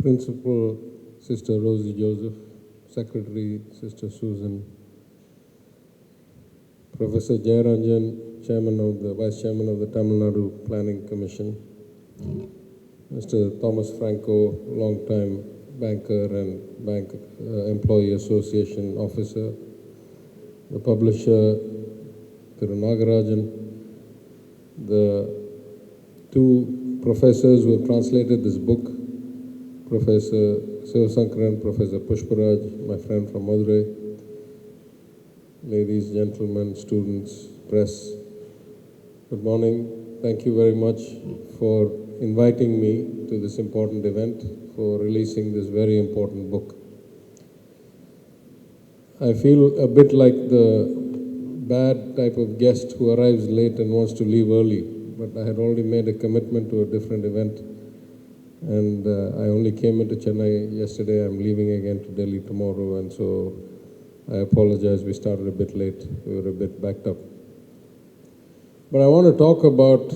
Principal Sister Rosie Joseph, Secretary Sister Susan, Professor Jayaranjan, Vice Chairman of the Tamil Nadu Planning Commission, Mr. Thomas Franco, long-time banker and bank employee association officer, the publisher, Thiru Nagarajan, the two professors who have translated this book, Professor Sivasankaran, Professor Pushparaj, my friend from Madurai, ladies, gentlemen, students, press, good morning. Thank you very much for inviting me to this important event, for releasing this very important book. I feel a bit like the bad type of guest who arrives late and wants to leave early, but I had already made a commitment to a different event, and I only came into Chennai yesterday. I'm leaving again to Delhi tomorrow, and so I apologize, we started a bit late. We were a bit backed up. But I want to talk about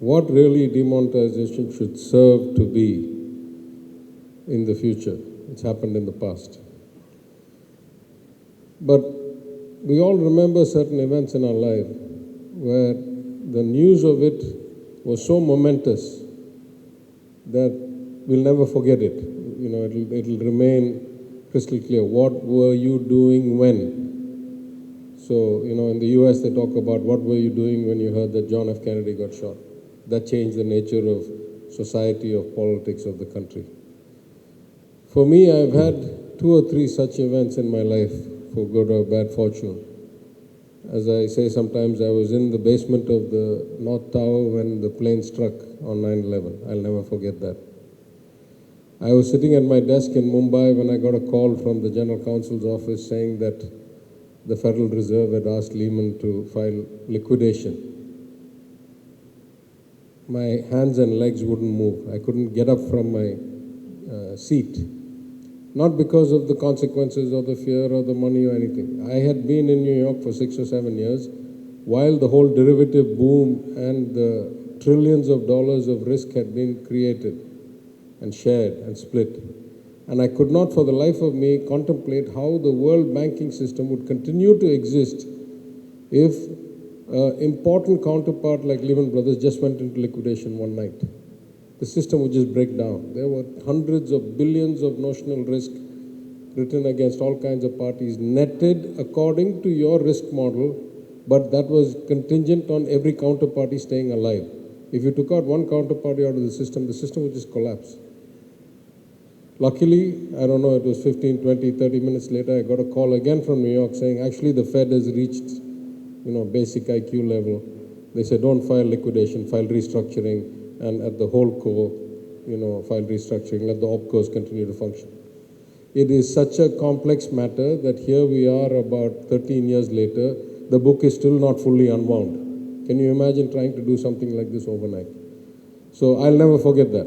what really demonetization should serve to be in the future. It's happened in the past. But we all remember certain events in our life where the news of it was so momentous that we'll never forget it. You know, it'll remain crystal clear. What were you doing when? So, you know, in the US they talk about what were you doing when you heard that John F. Kennedy got shot. That changed the nature of society, of politics of the country. For me, I've had 2 or 3 such events in my life, for good or bad fortune. As I say sometimes, I was in the basement of the North Tower when the plane struck on 9/11. I'll never forget that. I was sitting at my desk in Mumbai when I got a call from the General Counsel's office saying that the Federal Reserve had asked Lehman to file liquidation. My hands and legs wouldn't move. I couldn't get up from my seat. Not because of the consequences or the fear or the money or anything. I had been in New York for 6 or 7 years while the whole derivative boom and the trillions of dollars of risk had been created and shared and split. And I could not for the life of me contemplate how the world banking system would continue to exist if an important counterpart like Lehman Brothers just went into liquidation one night. The system would just break down. There were hundreds of billions of notional risk written against all kinds of parties, netted according to your risk model, but that was contingent on every counterparty staying alive. If you took out one counterparty out of the system would just collapse. Luckily, I don't know, it was 15, 20, 30 minutes later, I got a call again from New York saying, actually the Fed has reached, basic IQ level. They said, don't file liquidation, file restructuring, and at the whole core, file restructuring, let the opcos continue to function. It is such a complex matter that here we are about 13 years later, the book is still not fully unwound. Can you imagine trying to do something like this overnight? So I'll never forget that.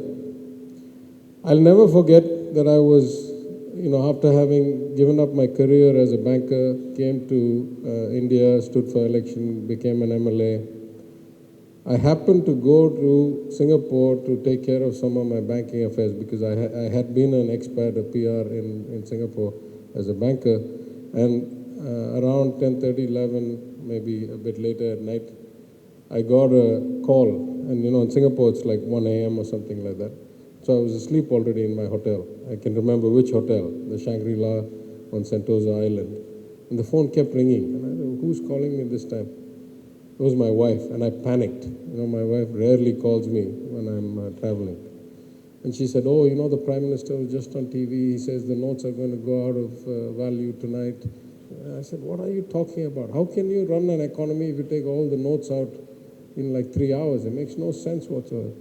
I'll never forget that I was, after having given up my career as a banker, came to India, stood for election, became an MLA. I happened to go to Singapore to take care of some of my banking affairs because I had been an expat, a PR in Singapore as a banker. And around 10:30, 11, maybe a bit later at night, I got a call. And in Singapore it's like 1 a.m. or something like that. So I was asleep already in my hotel. I can remember which hotel, the Shangri-La on Sentosa Island. And the phone kept ringing. And I thought, who's calling me this time? It was my wife, and I panicked. My wife rarely calls me when I'm traveling. And she said, oh, the Prime Minister was just on TV. He says the notes are going to go out of value tonight. And I said, what are you talking about? How can you run an economy if you take all the notes out in like 3 hours? It makes no sense whatsoever.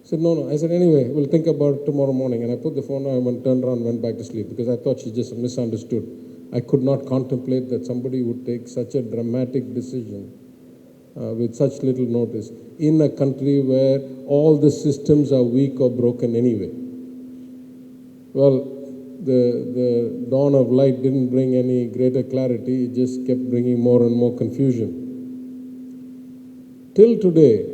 I said, no. I said, anyway, we'll think about it tomorrow morning. And I put the phone on and turned around and went back to sleep because I thought she just misunderstood. I could not contemplate that somebody would take such a dramatic decision with such little notice in a country where all the systems are weak or broken anyway. Well, the dawn of light didn't bring any greater clarity. It just kept bringing more and more confusion. Till today,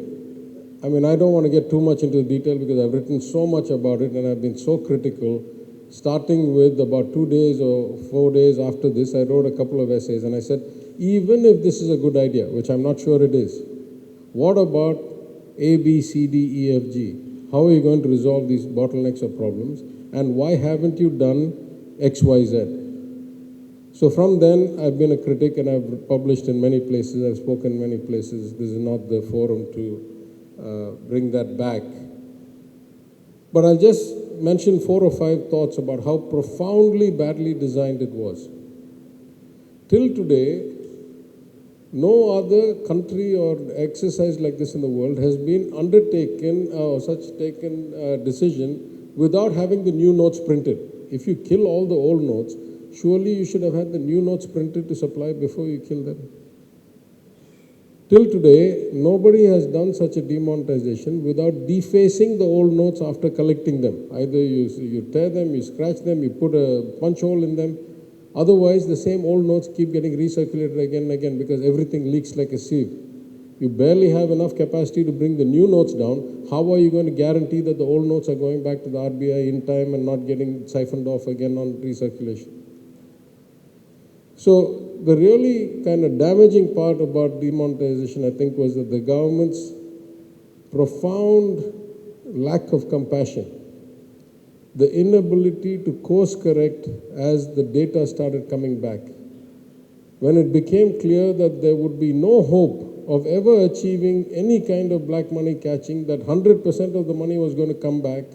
I mean, I don't want to get too much into the detail because I've written so much about it and I've been so critical. Starting with about 2 days or 4 days after this, I wrote a couple of essays and I said, even if this is a good idea, which I'm not sure it is, what about A, B, C, D, E, F, G? How are you going to resolve these bottlenecks or problems? And why haven't you done X, Y, Z? So from then, I've been a critic and I've published in many places, I've spoken many places. This is not the forum to bring that back. But I'll just mention 4 or 5 thoughts about how profoundly badly designed it was. Till today, no other country or exercise like this in the world has been undertaken or such taken decision without having the new notes printed. If you kill all the old notes, surely you should have had the new notes printed to supply before you kill them. Till today, nobody has done such a demonetization without defacing the old notes after collecting them. Either you tear them, you scratch them, you put a punch hole in them. Otherwise, the same old notes keep getting recirculated again and again because everything leaks like a sieve. You barely have enough capacity to bring the new notes down. How are you going to guarantee that the old notes are going back to the RBI in time and not getting siphoned off again on recirculation? So the really kind of damaging part about demonetization, I think, was that the government's profound lack of compassion, the inability to course correct as the data started coming back. When it became clear that there would be no hope of ever achieving any kind of black money catching, that 100% of the money was going to come back,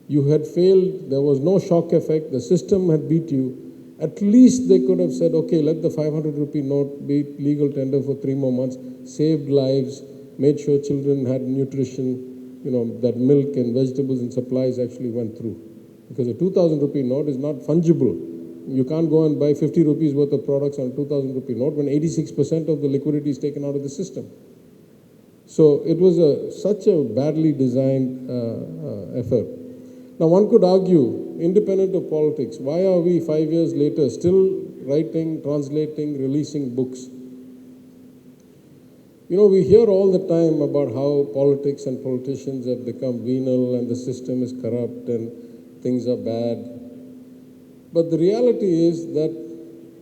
you had failed, there was no shock effect, the system had beat you. At least they could have said, okay, let the 500 rupee note be legal tender for 3 more months, saved lives, made sure children had nutrition, that milk and vegetables and supplies actually went through. Because a 2,000 rupee note is not fungible. You can't go and buy 50 rupees worth of products on a 2,000 rupee note when 86% of the liquidity is taken out of the system. So it was such a badly designed effort. Now one could argue, independent of politics, why are we 5 years later still writing, translating, releasing books? We hear all the time about how politics and politicians have become venal and the system is corrupt and things are bad. But the reality is that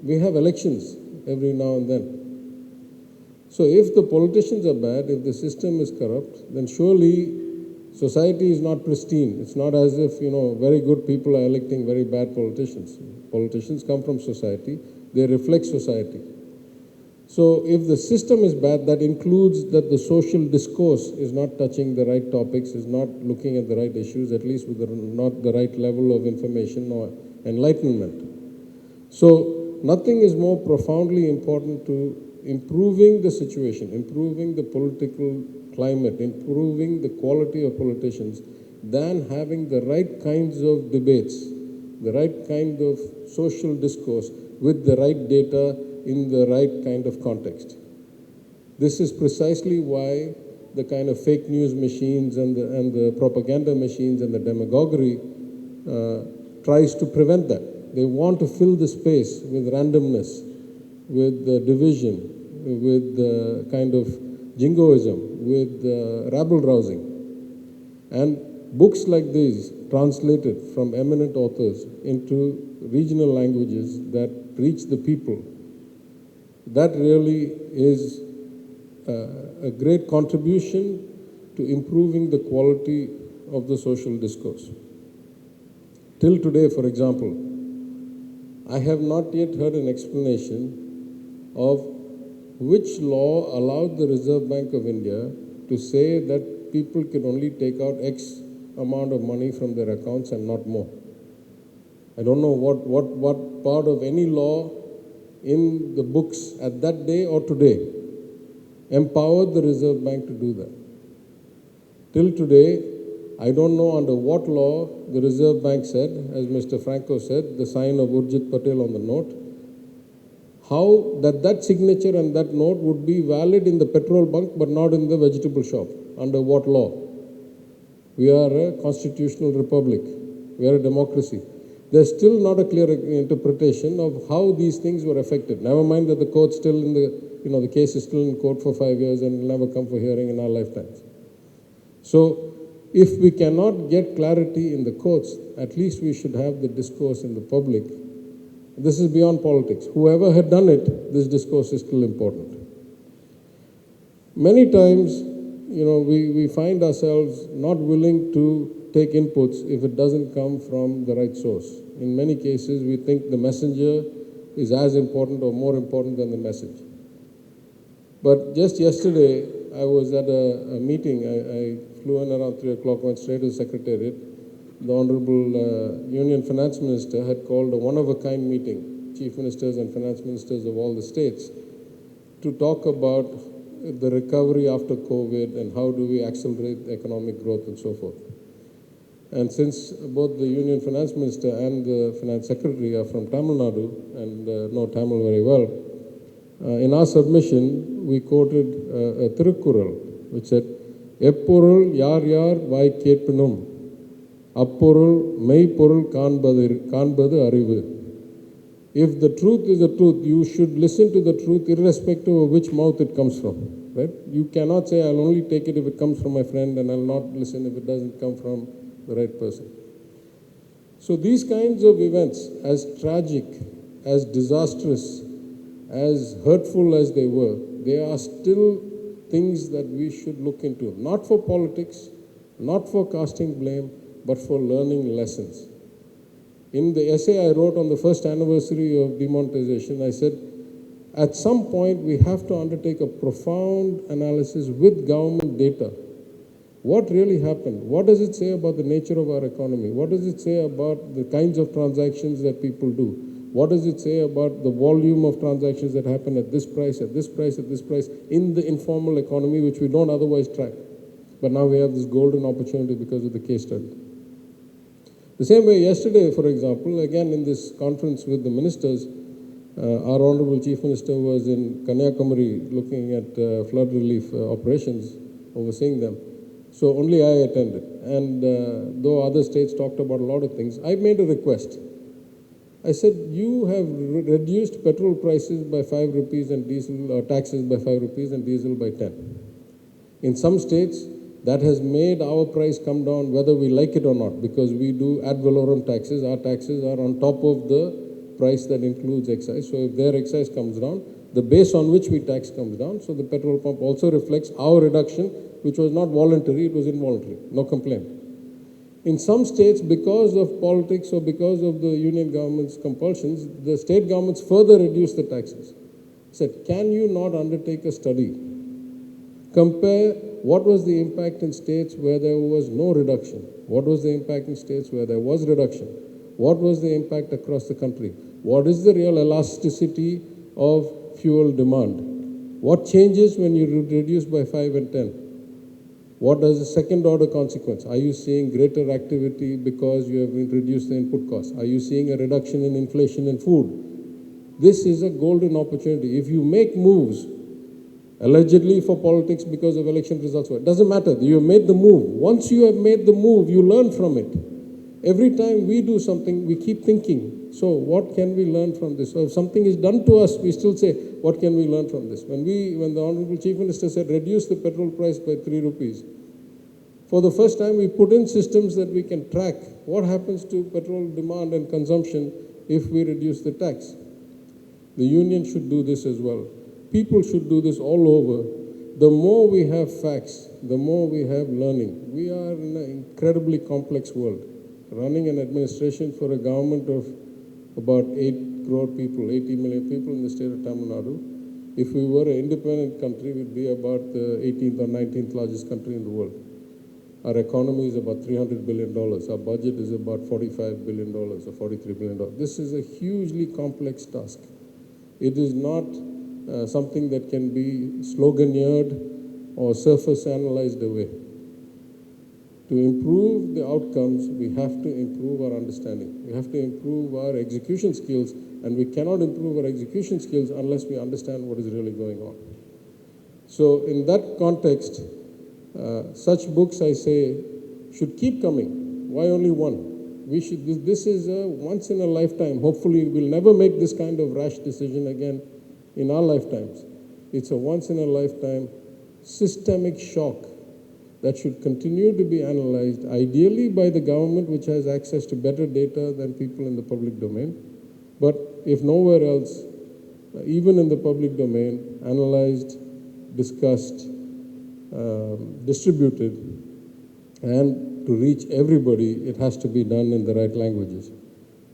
we have elections every now and then. So if the politicians are bad, if the system is corrupt, then surely society is not pristine. It's not as if, very good people are electing very bad politicians. Politicians come from society. They reflect society. So if the system is bad, that includes that the social discourse is not touching the right topics, is not looking at the right issues, at least with not the right level of information or enlightenment. So nothing is more profoundly important to improving the situation, improving the political climate, improving the quality of politicians, than having the right kinds of debates, the right kind of social discourse with the right data in the right kind of context. This is precisely why the kind of fake news machines and the propaganda machines and the demagoguery tries to prevent that. They want to fill the space with randomness, with division, with kind of jingoism, with rabble-rousing. And books like these, translated from eminent authors into regional languages that reach the people, that really is a great contribution to improving the quality of the social discourse. Till today, for example, I have not yet heard an explanation of which law allowed the Reserve Bank of India to say that people can only take out X amount of money from their accounts and not more. I don't know what part of any law in the books at that day or today empowered the Reserve Bank to do that. Till today, I don't know under what law the Reserve Bank said, as Mr. Franco said, the sign of Urjit Patel on the note, how that signature and that note would be valid in the petrol bunk but not in the vegetable shop. Under what law? We are a constitutional republic. We are a democracy. There's still not a clear interpretation of how these things were affected. Never mind that the court still in the case is still in court for 5 years and will never come for hearing in our lifetimes. So if we cannot get clarity in the courts, at least we should have the discourse in the public. This is beyond politics. Whoever had done it, this discourse is still important. Many times, we find ourselves not willing to take inputs if it doesn't come from the right source. In many cases, we think the messenger is as important or more important than the message. But just yesterday, I was at a meeting. I flew in around 3 o'clock, went straight to the Secretariat. The Honorable Union Finance Minister had called a one-of-a-kind meeting, chief ministers and finance ministers of all the states, to talk about the recovery after COVID and how do we accelerate economic growth and so forth. And since both the Union Finance Minister and the Finance Secretary are from Tamil Nadu and know Tamil very well, in our submission, we quoted a Tirukkural, which said, Eppurul yar yar vai ketpinum, appurul meipurul kanbadu arivu. If the truth is the truth, you should listen to the truth irrespective of which mouth it comes from, right? You cannot say, I'll only take it if it comes from my friend and I'll not listen if it doesn't come from the right person. So these kinds of events, as tragic, as disastrous, as hurtful as they were, they are still things that we should look into, not for politics, not for casting blame, but for learning lessons. In the essay I wrote on the first anniversary of demonetization, I said, at some point we have to undertake a profound analysis with government data. What really happened? What does it say about the nature of our economy? What does it say about the kinds of transactions that people do? What does it say about the volume of transactions that happen at this price, at this price, at this price, in the informal economy, which we don't otherwise track? But now we have this golden opportunity because of the case study. The same way yesterday, for example, again in this conference with the ministers, our Honorable Chief Minister was in Kanyakumari looking at flood relief operations, overseeing them. So only I attended. And though other states talked about a lot of things, I made a request. I said, you have reduced petrol prices by 5 rupees and diesel, taxes by 5 rupees and diesel by 10. In some states, that has made our price come down whether we like it or not, because we do ad valorem taxes. Our taxes are on top of the price that includes excise. So if their excise comes down, the base on which we tax comes down. So the petrol pump also reflects our reduction, which was not voluntary, it was involuntary. No complaint. In some states, because of politics or because of the union government's compulsions, the state governments further reduced the taxes. Said, can you not undertake a study? Compare what was the impact in states where there was no reduction? What was the impact in states where there was reduction? What was the impact across the country? What is the real elasticity of fuel demand? What changes when you reduce by 5 and 10? What does the second order consequence? Are you seeing greater activity because you have reduced the input costs? Are you seeing a reduction in inflation in food? This is a golden opportunity. If you make moves, allegedly for politics because of election results, it doesn't matter. You have made the move. Once you have made the move, you learn from it. Every time we do something, we keep thinking, so what can we learn from this? So if something is done to us, we still say, what can we learn from this? When the Honorable Chief Minister said, reduce the petrol price by 3 rupees, for the first time we put in systems that we can track what happens to petrol demand and consumption if we reduce the tax. The union should do this as well. People should do this all over. The more we have facts, the more we have learning. We are in an incredibly complex world. Running an administration for a government of about 8 crore people, 80 million people in the state of Tamil Nadu. If we were an independent country, we'd be about the 18th or 19th largest country in the world. Our economy is about $300 billion. Our budget is about $45 billion or $43 billion. This is a hugely complex task. It is not something that can be sloganeered or surface analyzed away. To improve the outcomes, we have to improve our understanding. We have to improve our execution skills, and we cannot improve our execution skills unless we understand what is really going on. So in that context, such books, I say, should keep coming. Why only one? This is a once in a lifetime. Hopefully we'll never make this kind of rash decision again in our lifetimes. It's a once in a lifetime systemic shock that should continue to be analyzed, ideally by the government, which has access to better data than people in the public domain. But if nowhere else, even in the public domain, analyzed, discussed, distributed, and to reach everybody, it has to be done in the right languages.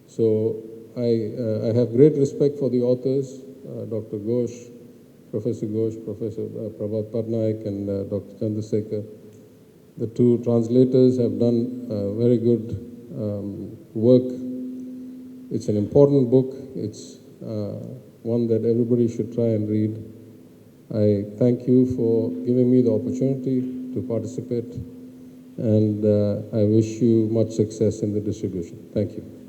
So I have great respect for the authors, Dr. Ghosh, Professor Ghosh, Professor Prabhat Patnaik, and Dr. Chandrasekhar. The two translators have done very good work. It's an important book. It's one that everybody should try and read. I thank you for giving me the opportunity to participate, and I wish you much success in the distribution. Thank you.